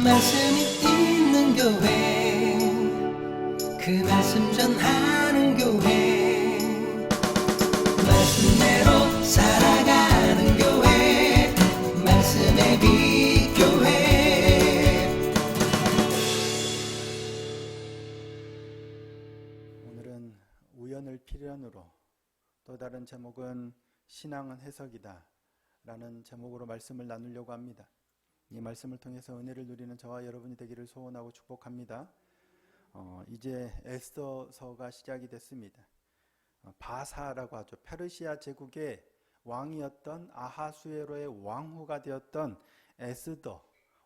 말씀이 있는 교회, 그 말씀 전하는 교회, 말씀대로 살아가는 교회, 말씀의 빛 교회. 오늘은 우연을 필연으로, 또 다른 제목은 신앙은 해석이다 라는 제목으로 말씀을 나누려고 합니다. 이 말씀을 통해서 은혜를 누리는 저와 여러분이 되기를 소원하고 축복합니다. 이제 에스더서가 시작이 됐습니다. 바사라고 하죠. 페르시아 제국의 왕이었던 아하수에로의 왕후가 되었던 에스더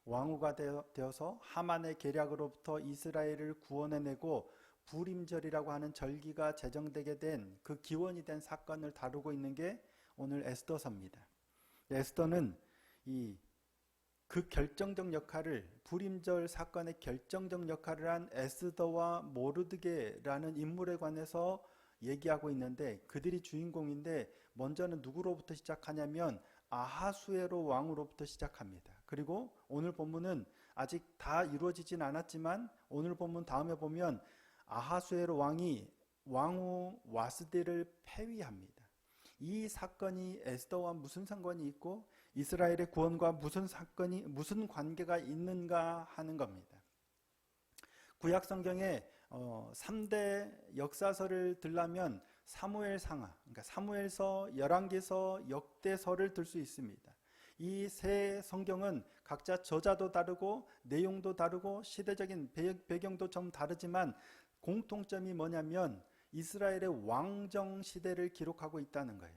왕후가 되어서 하만의 계략으로부터 이스라엘을 구원해내고 부림절이라고 하는 절기가 제정되게 된 그 기원이 된 사건을 다루고 있는 게 오늘 에스더서입니다. 에스더는 그 결정적 역할을, 부림절 사건의 결정적 역할을 한 에스더와 모르드게라는 인물에 관해서 얘기하고 있는데, 그들이 주인공인데 먼저는 누구로부터 시작하냐면 아하수에로 왕으로부터 시작합니다. 그리고 오늘 본문은 아직 다 이루어지진 않았지만 오늘 본문 다음에 보면 아하수에로 왕이 왕후 와스디를 폐위합니다. 이 사건이 에스더와 무슨 상관이 있고 이스라엘의 구원과 무슨 관계가 있는가 하는 겁니다. 구약 성경에 3대 역사서를 들라면 사무엘상하, 그러니까 사무엘서, 열왕기서, 역대서를 들 수 있습니다. 이 세 성경은 각자 저자도 다르고 내용도 다르고 시대적인 배경도 좀 다르지만 공통점이 뭐냐면 이스라엘의 왕정 시대를 기록하고 있다는 거예요.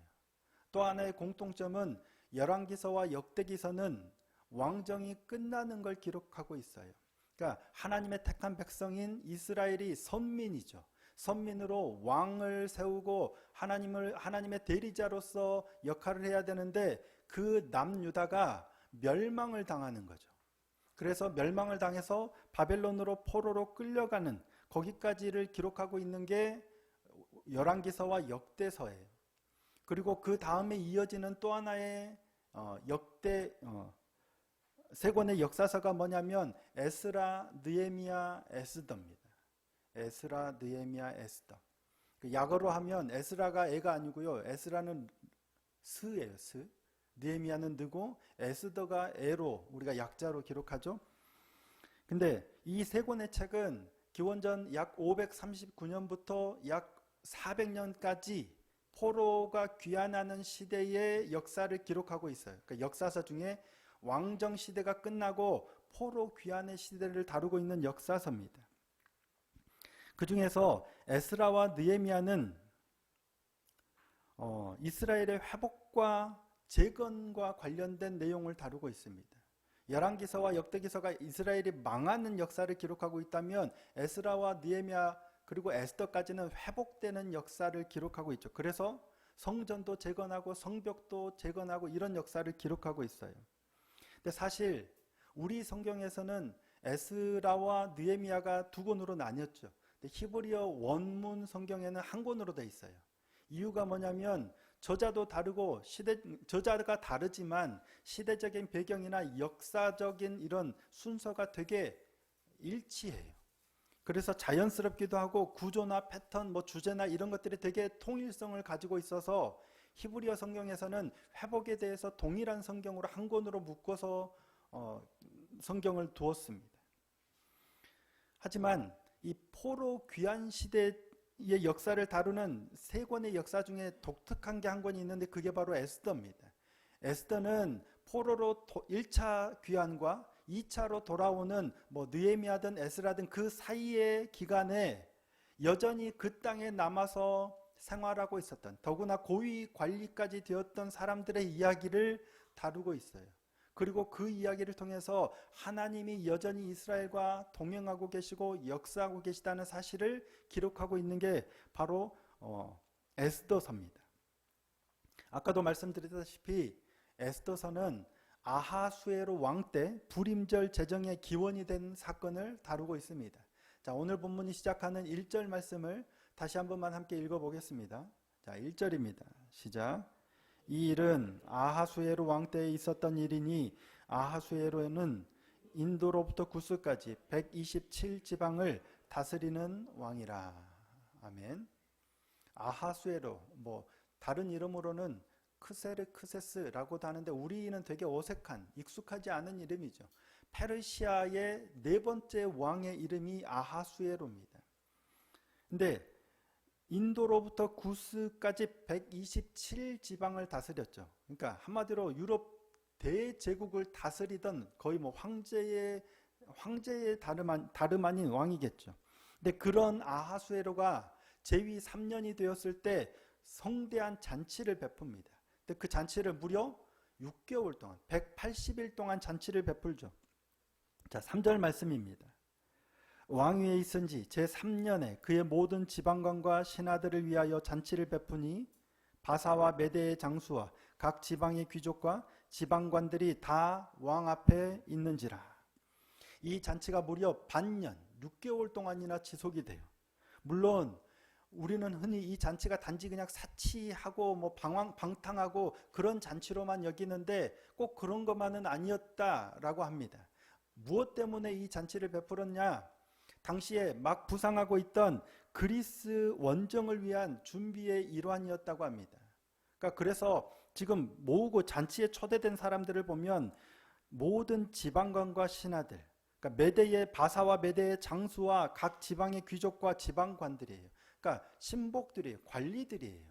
또 하나의 공통점은 열왕기서와 역대기서는 왕정이 끝나는 걸 기록하고 있어요. 그러니까 하나님의 택한 백성인 이스라엘이 선민이죠. 선민으로 왕을 세우고 하나님의 대리자로서 역할을 해야 되는데 그 남유다가 멸망을 당하는 거죠. 그래서 멸망을 당해서 바벨론으로 포로로 끌려가는, 거기까지를 기록하고 있는 게 열왕기서와 역대서예요. 그리고 그 다음에 이어지는 또 하나의 세 권의 역사서가 뭐냐면 에스라, 느헤미야, 에스더입니다. 에스라, 느헤미야, 에스더. 약어로 하면 에스라가 애가 아니고요. 에스라는 스예요. 스. 느헤미야는 느고 에스더가 애로 우리가 약자로 기록하죠. 근데 이 세 권의 책은 기원전 약 539년부터 약 400년까지 포로가 귀환하는 시대의 역사를 기록하고 있어요. 그러니까 역사서 중에 왕정 시대가 끝나고 포로 귀환의 시대를 다루고 있는 역사서입니다. 그 중에서 에스라와 느헤미야는 이스라엘의 회복과 재건과 관련된 내용을 다루고 있습니다. 열왕기서와 역대기서가 이스라엘이 망하는 역사를 기록하고 있다면 에스라와 느헤미야 그리고 에스더까지는 회복되는 역사를 기록하고 있죠. 그래서 성전도 재건하고 성벽도 재건하고 이런 역사를 기록하고 있어요. 근데 사실 우리 성경에서는 에스라와 느헤미야가 두 권으로 나뉘었죠. 근데 히브리어 원문 성경에는 한 권으로 돼 있어요. 이유가 뭐냐면 저자도 다르고 저자가 다르지만 시대적인 배경이나 역사적인 이런 순서가 되게 일치해요. 그래서 자연스럽기도 하고 구조나 패턴, 주제나 이런 것들이 되게 통일성을 가지고 있어서 히브리어 성경에서는 회복에 대해서 동일한 성경으로 한 권으로 묶어서 성경을 두었습니다. 하지만 이 포로 귀환 시대의 역사를 다루는 세 권의 역사 중에 독특한 게 한 권이 있는데 그게 바로 에스더입니다. 에스더는 포로로 1차 귀환과 2차로 돌아오는 느헤미야든 에스라든 그 사이의 기간에 여전히 그 땅에 남아서 생활하고 있었던, 더구나 고위 관리까지 되었던 사람들의 이야기를 다루고 있어요. 그리고 그 이야기를 통해서 하나님이 여전히 이스라엘과 동행하고 계시고 역사하고 계시다는 사실을 기록하고 있는 게 바로 에스더서입니다. 아까도 말씀드렸다시피 에스더서는 아하수에로 왕 때 부림절 제정의 기원이 된 사건을 다루고 있습니다. 자, 오늘 본문이 시작하는 1절 말씀을 다시 한 번만 함께 읽어보겠습니다. 자, 1절입니다. 시작. 이 일은 아하수에로 왕 때에 있었던 일이니 아하수에로는 인도로부터 구스까지 127지방을 다스리는 왕이라. 아멘. 아하수에로, 뭐 다른 이름으로는 크세르크세스라고도 하는데 우리는 되게 어색한, 익숙하지 않은 이름이죠. 페르시아의 네 번째 왕의 이름이 아하수에로입니다. 근데 인도로부터 구스까지 127지방을 다스렸죠. 그러니까 한마디로 유럽 대제국을 다스리던 거의 뭐 황제의 다름 아닌 왕이겠죠. 근데 그런 아하수에로가 재위 3년이 되었을 때 성대한 잔치를 베풉니다. 근데 그 잔치를 무려 6개월 동안 180일 동안 잔치를 베풀죠. 자, 3절 말씀입니다. 왕위에 있은 지 제3년에 그의 모든 지방관과 신하들을 위하여 잔치를 베푸니 바사와 메대의 장수와 각 지방의 귀족과 지방관들이 다 왕 앞에 있는지라. 이 잔치가 무려 반년 6개월 동안이나 지속이 돼요. 물론 우리는 흔히 이 잔치가 단지 그냥 사치하고 뭐 방탕하고 그런 잔치로만 여기는데 꼭 그런 것만은 아니었다라고 합니다. 무엇 때문에 이 잔치를 베풀었냐? 당시에 막 부상하고 있던 그리스 원정을 위한 준비의 일환이었다고 합니다. 그러니까 그래서 지금 모으고 잔치에 초대된 사람들을 보면 모든 지방관과 신하들, 그러니까 메대의 바사와 메대의 장수와 각 지방의 귀족과 지방관들이에요. 그러니까 신복들이에요. 관리들이에요.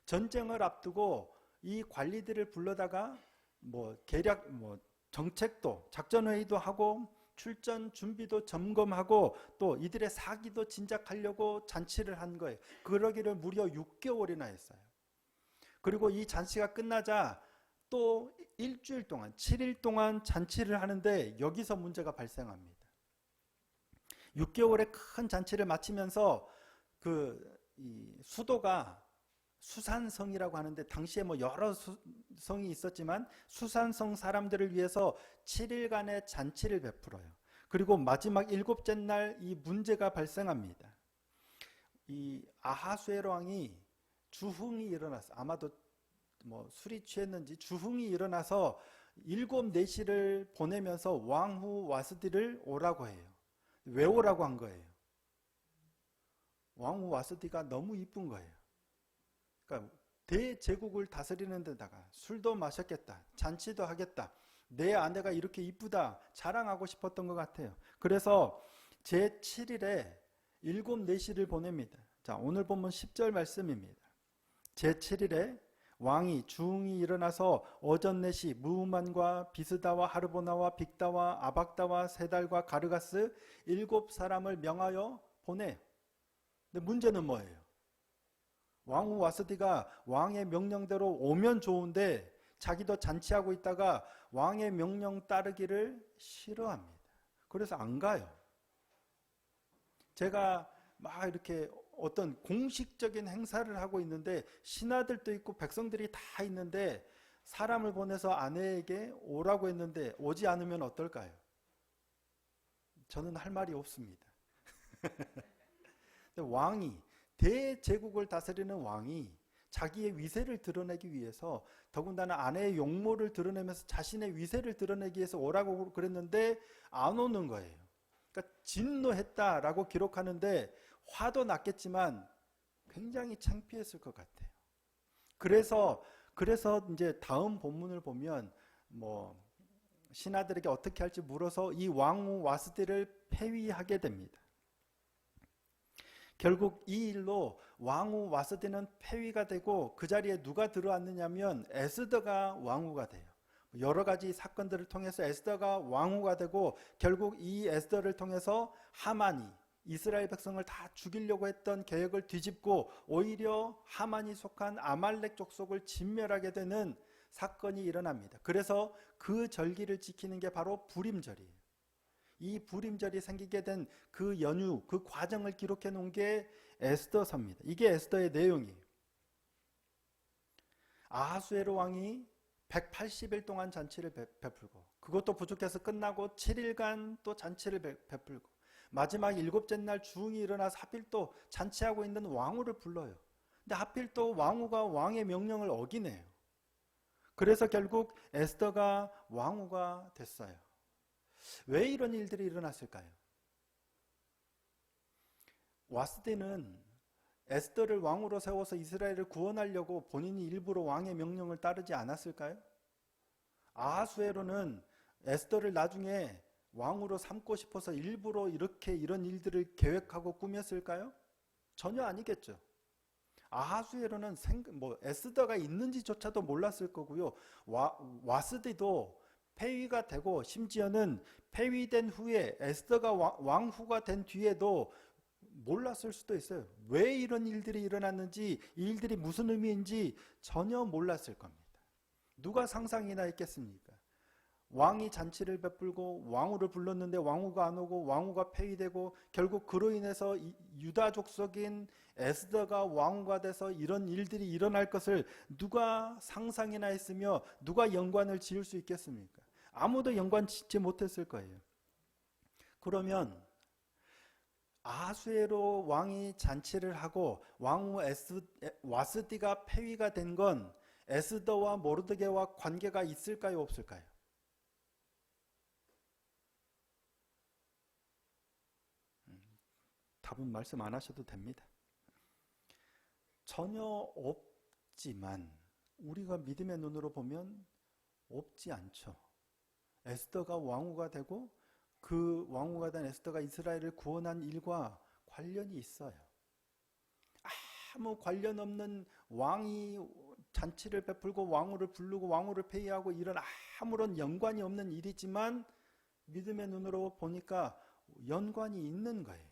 전쟁을 앞두고 이 관리들을 불러다가 뭐 계략, 뭐 정책도 작전회의도 하고 출전 준비도 점검하고 또 이들의 사기도 진작하려고 잔치를 한 거예요. 그러기를 무려 6개월이나 했어요. 그리고 이 잔치가 끝나자 또 일주일 동안 7일 동안 잔치를 하는데 여기서 문제가 발생합니다. 6개월의 큰 잔치를 마치면서 이 수도가 수산성이라고 하는데 당시에 뭐 여러 성이 있었지만 수산성 사람들을 위해서 7일간의 잔치를 베풀어요. 그리고 마지막 7째 날 이 문제가 발생합니다. 이 아하수에로 왕이 주흥이 일어났어. 아마도 뭐 술이 취했는지 주흥이 일어나서 7내시를 보내면서 왕후 와스디를 오라고 해요. 왜 오라고 한 거예요? 왕후 와스디가 너무 이쁜 거예요. 그러니까 대제국을 다스리는 데다가 술도 마셨겠다, 잔치도 하겠다, 내 아내가 이렇게 이쁘다 자랑하고 싶었던 것 같아요. 그래서 제7일에 7내시를 보냅니다. 자, 오늘 본문 10절 말씀입니다. 제7일에 왕이 주흥이 일어나서 어전넷이 무만과 비스다와 하르보나와 빅다와 아박다와 세달과 가르가스 7사람을 명하여 보내. 근데 문제는 뭐예요? 왕후 와스디가 왕의 명령대로 오면 좋은데 자기도 잔치하고 있다가 왕의 명령 따르기를 싫어합니다. 그래서 안 가요. 제가 막 이렇게 어떤 공식적인 행사를 하고 있는데 신하들도 있고 백성들이 다 있는데 사람을 보내서 아내에게 오라고 했는데 오지 않으면 어떨까요? 저는 할 말이 없습니다. 왕이, 대제국을 다스리는 왕이 자기의 위세를 드러내기 위해서, 더군다나 아내의 용모를 드러내면서 자신의 위세를 드러내기 위해서 오라고 그랬는데 안 오는 거예요. 그러니까 진노했다라고 기록하는데 화도 났겠지만 굉장히 창피했을 것 같아요. 그래서 이제 다음 본문을 보면 뭐 신하들에게 어떻게 할지 물어서 이 왕후 와스디를 폐위하게 됩니다. 결국 이 일로 왕후 와스디는 폐위가 되고 그 자리에 누가 들어왔느냐면 에스더가 왕후가 돼요. 여러 가지 사건들을 통해서 에스더가 왕후가 되고 결국 이 에스더를 통해서 하만이 이스라엘 백성을 다 죽이려고 했던 계획을 뒤집고 오히려 하만이 속한 아말렉 족속을 진멸하게 되는 사건이 일어납니다. 그래서 그 절기를 지키는 게 바로 부림절이에요. 이 부림절이 생기게 된 그 연유, 그 과정을 기록해 놓은 게 에스더서입니다. 이게 에스더의 내용이에요. 아하수에로 왕이 180일 동안 잔치를 베풀고 그것도 부족해서 끝나고 7일간 또 잔치를 베풀고 마지막 7째 날 주흥이 일어나서 하필 또 잔치하고 있는 왕후를 불러요. 근데 하필 또 왕후가 왕의 명령을 어기네요. 그래서 결국 에스더가 왕후가 됐어요. 왜 이런 일들이 일어났을까요? 와스디는 에스더를 왕으로 세워서 이스라엘을 구원하려고 본인이 일부러 왕의 명령을 따르지 않았을까요? 아하수에로는 에스더를 나중에 왕으로 삼고 싶어서 일부러 이렇게 이런 일들을 계획하고 꾸몄을까요? 전혀 아니겠죠. 아하수에로는 에스더가 있는지조차도 몰랐을 거고요. 와스디도 폐위가 되고 심지어는 폐위된 후에 에스더가 왕후가 된 뒤에도 몰랐을 수도 있어요. 왜 이런 일들이 일어났는지, 이 일들이 무슨 의미인지 전혀 몰랐을 겁니다. 누가 상상이나 했겠습니까? 왕이 잔치를 베풀고 왕후를 불렀는데 왕후가 안 오고 왕후가 폐위되고 결국 그로 인해서 유다족 속인 에스더가 왕후가 돼서 이런 일들이 일어날 것을 누가 상상이나 했으며 누가 연관을 지을 수 있겠습니까? 아무도 연관 짓지 못했을 거예요. 그러면 아하수에로 왕이 잔치를 하고 왕후 와스디가 폐위가 된 건 에스더와 모르드게와 관계가 있을까요, 없을까요? 답은 말씀 안 하셔도 됩니다. 전혀 없지만 우리가 믿음의 눈으로 보면 없지 않죠. 에스더가 왕후가 되고 그 왕후가 된 에스더가 이스라엘을 구원한 일과 관련이 있어요. 아무 관련 없는 왕이 잔치를 베풀고 왕후를 부르고 왕후를 폐위하고 이런 아무런 연관이 없는 일이지만 믿음의 눈으로 보니까 연관이 있는 거예요.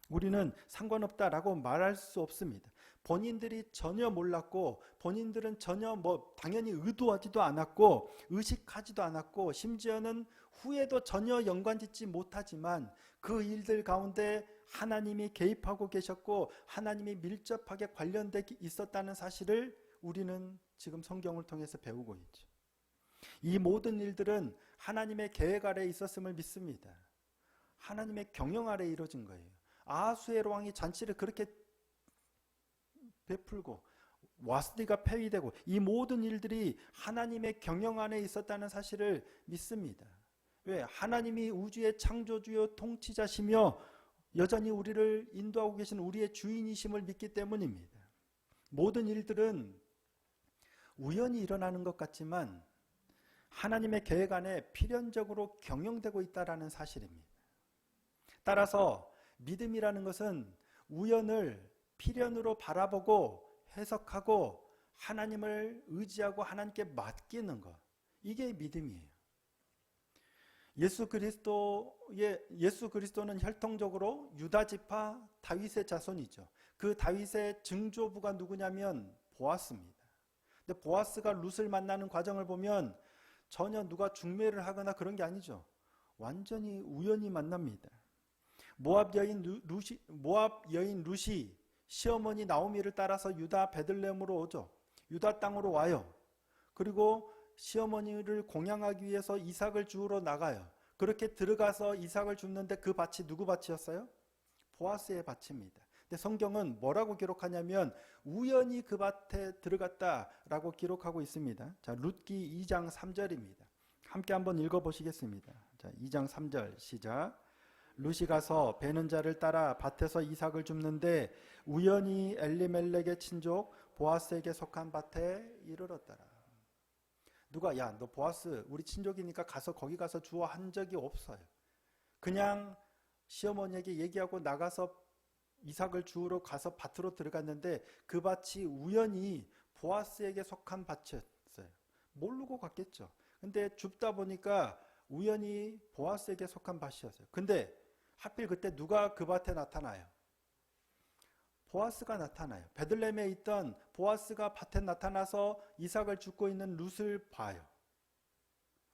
우리는 상관없다라고 말할 수 없습니다. 본인들이 전혀 몰랐고 본인들은 전혀 당연히 의도하지도 않았고 의식하지도 않았고 심지어는 후에도 전혀 연관짓지 못하지만 그 일들 가운데 하나님이 개입하고 계셨고 하나님이 밀접하게 관련돼 있었다는 사실을 우리는 지금 성경을 통해서 배우고 있죠. 이 모든 일들은 하나님의 계획 아래에 있었음을 믿습니다. 하나님의 경영 아래에 이루어진 거예요. 아하수에로 왕이 잔치를 그렇게 베풀고 와스디가 폐위되고 이 모든 일들이 하나님의 경영 안에 있었다는 사실을 믿습니다. 왜? 하나님이 우주의 창조주요 통치자시며 여전히 우리를 인도하고 계신 우리의 주인이심을 믿기 때문입니다. 모든 일들은 우연히 일어나는 것 같지만 하나님의 계획 안에 필연적으로 경영되고 있다는 사실입니다. 따라서 믿음이라는 것은 우연을 필연으로 바라보고 해석하고 하나님을 의지하고 하나님께 맡기는 것. 이게 믿음이에요. 예수 그리스도는 혈통적으로 유다 지파 다윗의 자손이죠. 그 다윗의 증조부가 누구냐면 보아스입니다. 근데 보아스가 룻을 만나는 과정을 보면 전혀 누가 중매를 하거나 그런 게 아니죠. 완전히 우연히 만납니다. 모압 여인 룻이 시어머니 나오미를 따라서 유다 베들레헴으로 오죠. 유다 땅으로 와요. 그리고 시어머니를 공양하기 위해서 이삭을 주우러 나가요. 그렇게 들어가서 이삭을 줍는데 그 밭이 누구 밭이었어요? 보아스의 밭입니다. 근데 성경은 뭐라고 기록하냐면 우연히 그 밭에 들어갔다라고 기록하고 있습니다. 자, 룻기 2장 3절입니다. 함께 한번 읽어보시겠습니다. 자, 2장 3절 시작. 룻이 가서 베는 자를 따라 밭에서 이삭을 줍는데 우연히 엘리멜렉의 친족 보아스에게 속한 밭에 이르렀더라. 누가 야, 너 보아스 우리 친족이니까 가서 거기 가서 주워 한 적이 없어요. 그냥 시어머니에게 얘기하고 나가서 이삭을 주우러 가서 밭으로 들어갔는데 그 밭이 우연히 보아스에게 속한 밭이었어요. 모르고 갔겠죠. 근데 줍다 보니까 우연히 보아스에게 속한 밭이었어요. 근데 하필 그때 누가 그 밭에 나타나요? 보아스가 나타나요. 베들레헴에 있던 보아스가 밭에 나타나서 이삭을 줍고 있는 룻을 봐요.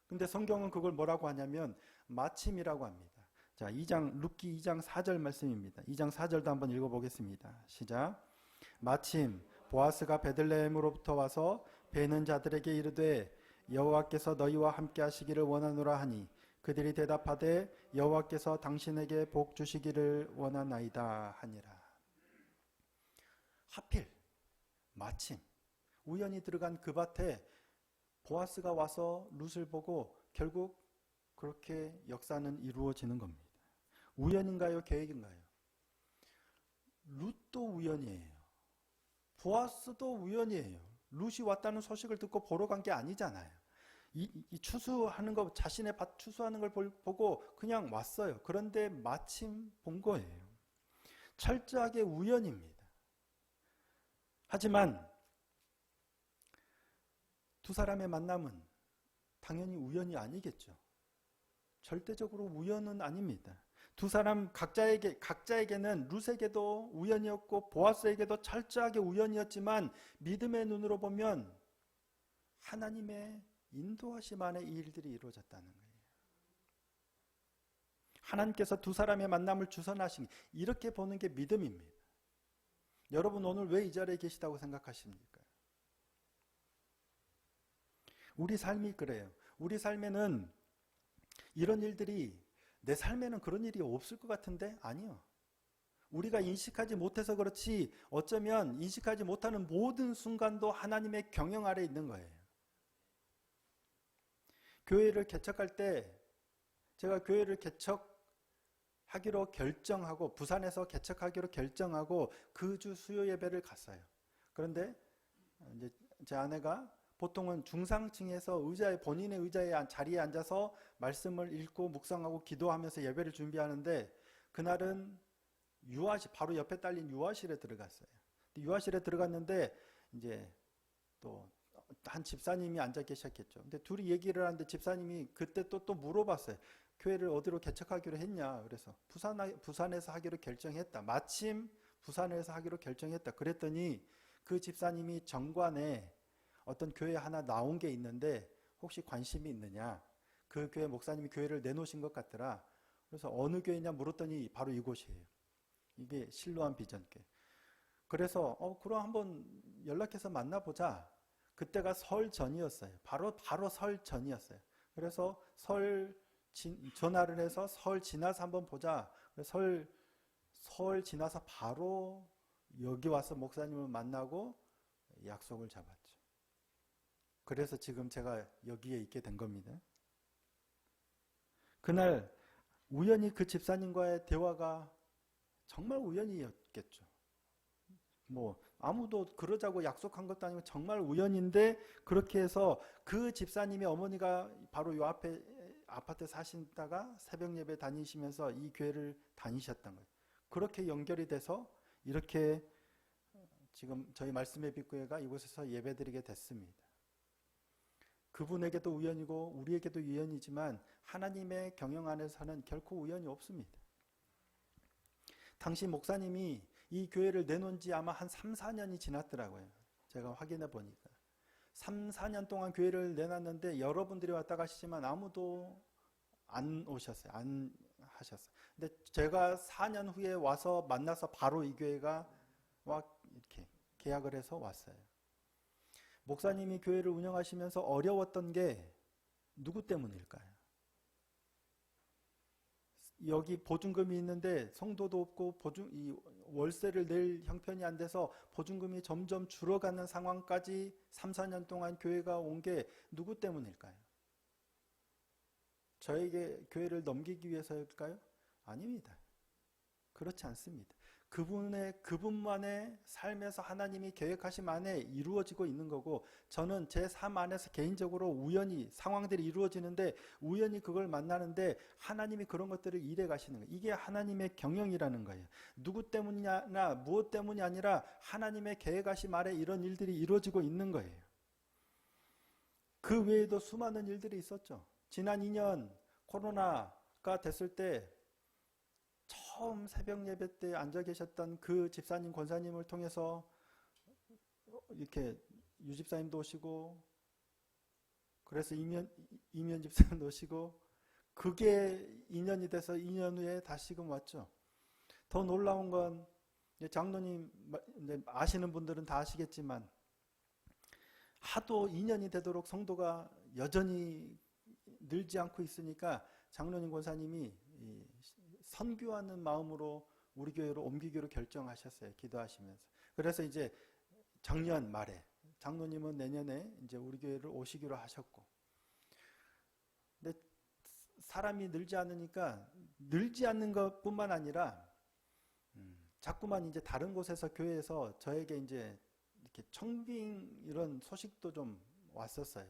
근데 성경은 그걸 뭐라고 하냐면 마침이라고 합니다. 자, 룻기 2장 4절 말씀입니다. 2장 4절도 한번 읽어보겠습니다. 시작. 마침 보아스가 베들레헴으로부터 와서 베는 자들에게 이르되 여호와께서 너희와 함께 하시기를 원하노라 하니 그들이 대답하되 여호와께서 당신에게 복 주시기를 원하나이다 하니라. 하필 마침 우연히 들어간 그 밭에 보아스가 와서 룻을 보고 결국 그렇게 역사는 이루어지는 겁니다. 우연인가요? 계획인가요? 룻도 우연이에요. 보아스도 우연이에요. 룻이 왔다는 소식을 듣고 보러 간 게 아니잖아요. 이 추수하는 거, 자신의 밭 추수하는 걸 보고 그냥 왔어요. 그런데 마침 본 거예요. 철저하게 우연입니다. 하지만 두 사람의 만남은 당연히 우연이 아니겠죠. 절대적으로 우연은 아닙니다. 두 사람 각자에게는 룻에게도 우연이었고 보아스에게도 철저하게 우연이었지만 믿음의 눈으로 보면 하나님의 인도하심 안에 이 일들이 이루어졌다는 거예요. 하나님께서 두 사람의 만남을 주선하신, 이렇게 보는 게 믿음입니다. 여러분 오늘 왜 이 자리에 계시다고 생각하십니까? 우리 삶이 그래요. 우리 삶에는 이런 일들이, 내 삶에는 그런 일이 없을 것 같은데 아니요. 우리가 인식하지 못해서 그렇지 어쩌면 인식하지 못하는 모든 순간도 하나님의 경영 아래 있는 거예요. 교회를 개척할 때 제가 교회를 개척하기로 결정하고 부산에서 개척하기로 결정하고 그 주 수요 예배를 갔어요. 그런데 이제 제 아내가 보통은 중상층에서 본인의 의자에 자리에 앉아서 말씀을 읽고 묵상하고 기도하면서 예배를 준비하는데 그날은 유아실, 바로 옆에 딸린 유아실에 들어갔어요. 유아실에 들어갔는데 이제 또 한 집사님이 앉아 계셨겠죠. 근데 둘이 얘기를 하는데 집사님이 그때 또 물어봤어요. 교회를 어디로 개척하기로 했냐? 그래서 부산에서 하기로 결정했다. 마침 부산에서 하기로 결정했다. 그랬더니 그 집사님이 정관에 어떤 교회 하나 나온 게 있는데 혹시 관심이 있느냐? 그 교회 목사님이 교회를 내놓으신 것 같더라. 그래서 어느 교회냐 물었더니 바로 이곳이에요. 이게 실로암 비전교회. 그래서 그럼 한번 연락해서 만나보자. 그때가 설 전이었어요. 바로 설 전이었어요. 그래서 전화를 해서 설 지나서 한번 보자. 설 지나서 바로 여기 와서 목사님을 만나고 약속을 잡았죠. 그래서 지금 제가 여기에 있게 된 겁니다. 그날 우연히 그 집사님과의 대화가 정말 우연이었겠죠. 아무도 그러자고 약속한 것도 아니고 정말 우연인데 그렇게 해서 그 집사님의 어머니가 바로 요 앞에 아파트에 사신다가 새벽 예배 다니시면서 이 교회를 다니셨던 거예요. 그렇게 연결이 돼서 이렇게 지금 저희 말씀의 빛교회가 이곳에서 예배드리게 됐습니다. 그분에게도 우연이고 우리에게도 우연이지만 하나님의 경영 안에서는 결코 우연이 없습니다. 당시 목사님이 이 교회를 내놓은 지 아마 한 3, 4년이 지났더라고요. 제가 확인해 보니까. 3, 4년 동안 교회를 내놨는데 여러분들이 왔다 가시지만 아무도 안 오셨어요. 안 하셨어요. 근데 제가 4년 후에 와서 만나서 바로 이 교회가 이렇게 계약을 해서 왔어요. 목사님이 교회를 운영하시면서 어려웠던 게 누구 때문일까요? 여기 보증금이 있는데 성도도 없고 이 월세를 낼 형편이 안 돼서 보증금이 점점 줄어가는 상황까지 3, 4년 동안 교회가 온 게 누구 때문일까요? 저에게 교회를 넘기기 위해서일까요? 아닙니다. 그렇지 않습니다. 그분만의 삶에서 하나님이 계획하심 안에 이루어지고 있는 거고 저는 제 삶 안에서 개인적으로 우연히 상황들이 이루어지는데 우연히 그걸 만나는데 하나님이 그런 것들을 일해 가시는 거예요. 이게 하나님의 경영이라는 거예요. 누구 때문이냐 무엇 때문이 아니라 하나님의 계획하심 아래 이런 일들이 이루어지고 있는 거예요. 그 외에도 수많은 일들이 있었죠. 지난 2년 코로나가 됐을 때 처음 새벽 예배 때 앉아 계셨던 그 집사님, 권사님을 통해서 이렇게 유 집사님도 오시고 그래서 이면 집사님도 오시고 그게 2년이 돼서 2년 후에 다시금 왔죠. 더 놀라운 건 장로님 아시는 분들은 다 아시겠지만 하도 2년이 되도록 성도가 여전히 늘지 않고 있으니까 장로님 권사님이 선교하는 마음으로 우리 교회로 옮기기로 결정하셨어요. 기도하시면서. 그래서 이제 작년 말에 장로님은 내년에 이제 우리 교회를 오시기로 하셨고. 근데 사람이 늘지 않으니까 늘지 않는 것뿐만 아니라 자꾸만 이제 다른 곳에서 교회에서 저에게 이제 이렇게 청빙 이런 소식도 좀 왔었어요.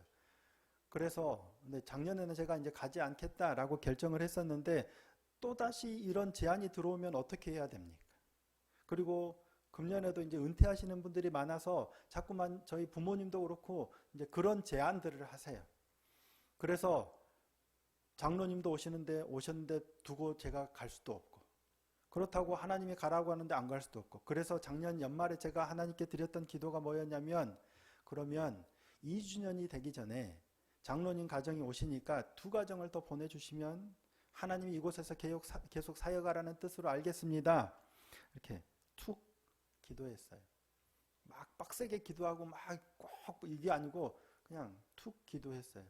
그래서 근데 작년에는 제가 이제 가지 않겠다라고 결정을 했었는데 또다시 이런 제안이 들어오면 어떻게 해야 됩니까? 그리고 금년에도 이제 은퇴하시는 분들이 많아서 자꾸만 저희 부모님도 그렇고 이제 그런 제안들을 하세요. 그래서 장로님도 오셨는데 두고 제가 갈 수도 없고 그렇다고 하나님이 가라고 하는데 안 갈 수도 없고 그래서 작년 연말에 제가 하나님께 드렸던 기도가 뭐였냐면 그러면 2주년이 되기 전에 장로님 가정이 오시니까 2가정을 더 보내주시면 하나님이 이곳에서 계속 사역하라는 뜻으로 알겠습니다. 이렇게 툭 기도했어요. 막 빡세게 기도하고 막 꼭 이게 아니고 그냥 툭 기도했어요.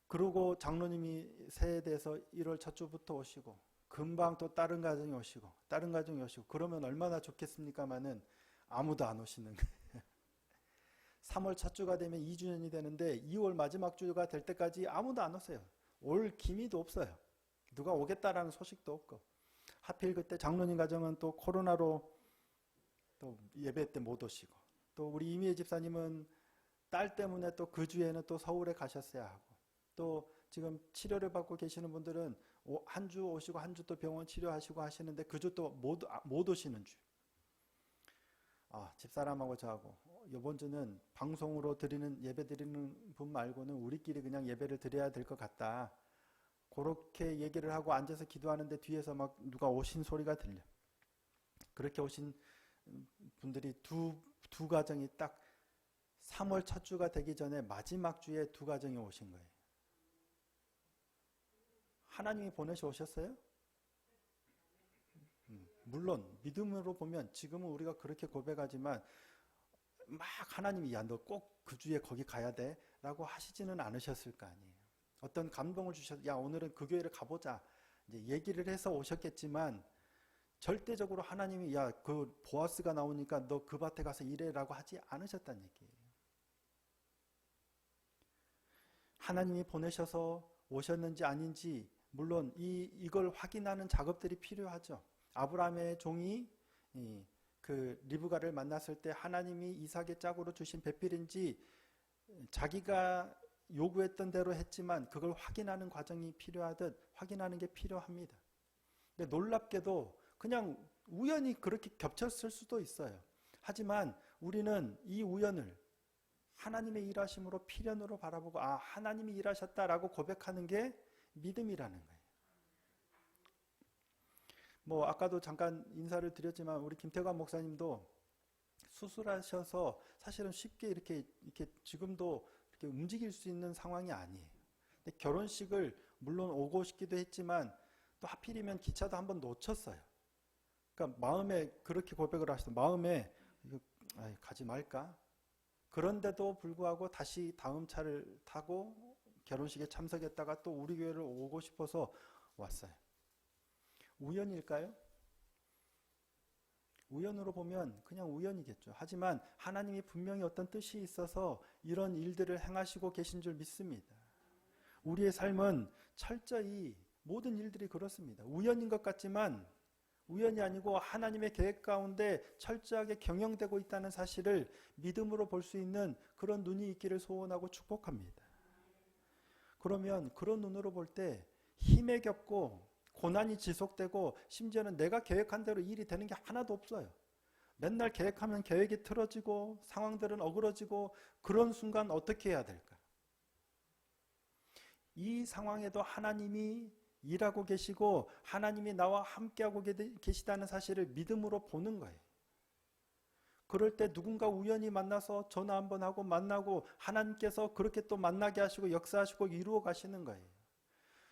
그러고 장로님이 새해에 대해서 1월 첫 주부터 오시고 금방 또 다른 가정이 오시고 다른 가정이 오시고 그러면 얼마나 좋겠습니까마는 아무도 안 오시는 거예요. 3월 첫 주가 되면 2주년이 되는데 2월 마지막 주가 될 때까지 아무도 안 오세요. 올 기미도 없어요. 누가 오겠다라는 소식도 없고 하필 그때 장로님 가정은 또 코로나로 또 예배 때 못 오시고 또 우리 이미애 집사님은 딸 때문에 또 그 주에는 또 서울에 가셨어야 하고 또 지금 치료를 받고 계시는 분들은 한 주 오시고 한 주 또 병원 치료하시고 하시는데 그 주 또 못 오시는 주. 집사람하고 저하고 이번 주는 방송으로 예배 드리는 분 말고는 우리끼리 그냥 예배를 드려야 될 것 같다. 그렇게 얘기를 하고 앉아서 기도하는데 뒤에서 막 누가 오신 소리가 들려. 그렇게 오신 분들이 두 가정이 딱 3월 첫 주가 되기 전에 마지막 주에 2가정이 오신 거예요. 하나님이 보내셔 오셨어요? 물론 믿음으로 보면 지금은 우리가 그렇게 고백하지만 막 하나님이 야 너 꼭 그 주에 거기 가야 돼 라고 하시지는 않으셨을 거 아니에요. 어떤 감동을 주셔서 야 오늘은 그 교회를 가보자 이제 얘기를 해서 오셨겠지만 절대적으로 하나님이 야 그 보아스가 나오니까 너 그 밭에 가서 일해라고 하지 않으셨다는 얘기예요. 하나님이 보내셔서 오셨는지 아닌지 물론 이걸 확인하는 작업들이 필요하죠. 아브라함의 종이 그 리브가를 만났을 때 하나님이 이삭의 짝으로 주신 배필인지 자기가 요구했던 대로 했지만 그걸 확인하는 과정이 필요하듯 확인하는 게 필요합니다. 근데 놀랍게도 그냥 우연히 그렇게 겹쳤을 수도 있어요. 하지만 우리는 이 우연을 하나님의 일하심으로 필연으로 바라보고 하나님이 일하셨다라고 고백하는 게 믿음이라는 거예요. 아까도 잠깐 인사를 드렸지만 우리 김태관 목사님도 수술하셔서 사실은 쉽게 이렇게 지금도 이렇게 움직일 수 있는 상황이 아니에요. 근데 결혼식을 물론 오고 싶기도 했지만 또 하필이면 기차도 한번 놓쳤어요. 그러니까 마음에 그렇게 고백을 하시더 마음에 가지 말까? 그런데도 불구하고 다시 다음 차를 타고 결혼식에 참석했다가 또 우리 교회를 오고 싶어서 왔어요. 우연일까요? 우연으로 보면 그냥 우연이겠죠. 하지만 하나님이 분명히 어떤 뜻이 있어서 이런 일들을 행하시고 계신 줄 믿습니다. 우리의 삶은 철저히 모든 일들이 그렇습니다. 우연인 것 같지만 우연이 아니고 하나님의 계획 가운데 철저하게 경영되고 있다는 사실을 믿음으로 볼 수 있는 그런 눈이 있기를 소원하고 축복합니다. 그러면 그런 눈으로 볼 때 힘에 겹고 고난이 지속되고 심지어는 내가 계획한 대로 일이 되는 게 하나도 없어요. 맨날 계획하면 계획이 틀어지고 상황들은 어그러지고 그런 순간 어떻게 해야 될까? 이 상황에도 하나님이 일하고 계시고 하나님이 나와 함께하고 계시다는 사실을 믿음으로 보는 거예요. 그럴 때 누군가 우연히 만나서 전화 한번 하고 만나고 하나님께서 그렇게 또 만나게 하시고 역사하시고 이루어 가시는 거예요.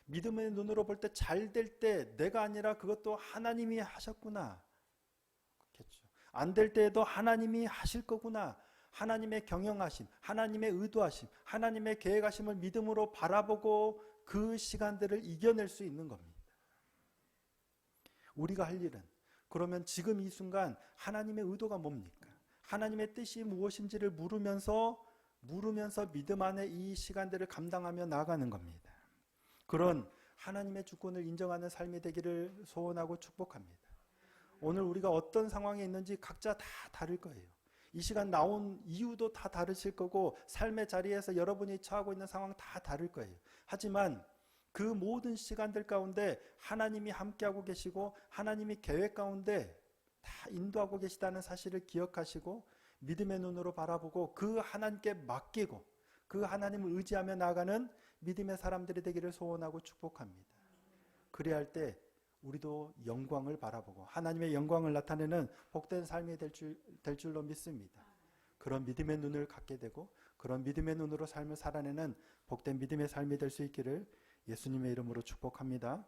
믿음의 눈으로 볼 때 잘 될 때 내가 아니라 그것도 하나님이 하셨구나. 그렇겠죠. 안 될 때에도 하나님이 하실 거구나. 하나님의 경영하심, 하나님의 의도하심, 하나님의 계획하심을 믿음으로 바라보고 그 시간들을 이겨낼 수 있는 겁니다. 우리가 할 일은 그러면 지금 이 순간 하나님의 의도가 뭡니까? 하나님의 뜻이 무엇인지를 물으면서 믿음 안에 이 시간들을 감당하며 나아가는 겁니다. 그런 하나님의 주권을 인정하는 삶이 되기를 소원하고 축복합니다. 오늘 우리가 어떤 상황에 있는지 각자 다 다를 거예요. 이 시간 나온 이유도 다 다르실 거고 삶의 자리에서 여러분이 처하고 있는 상황 다 다를 거예요. 하지만 그 모든 시간들 가운데 하나님이 함께하고 계시고 하나님이 계획 가운데 다 인도하고 계시다는 사실을 기억하시고 믿음의 눈으로 바라보고 그 하나님께 맡기고 그 하나님을 의지하며 나아가는 믿음의 사람들이 되기를 소원하고 축복합니다. 그래야 할 때 우리도 영광을 바라보고 하나님의 영광을 나타내는 복된 삶이 될 줄로 믿습니다. 그런 믿음의 눈을 갖게 되고 그런 믿음의 눈으로 삶을 살아내는 복된 믿음의 삶이 될 수 있기를 예수님의 이름으로 축복합니다.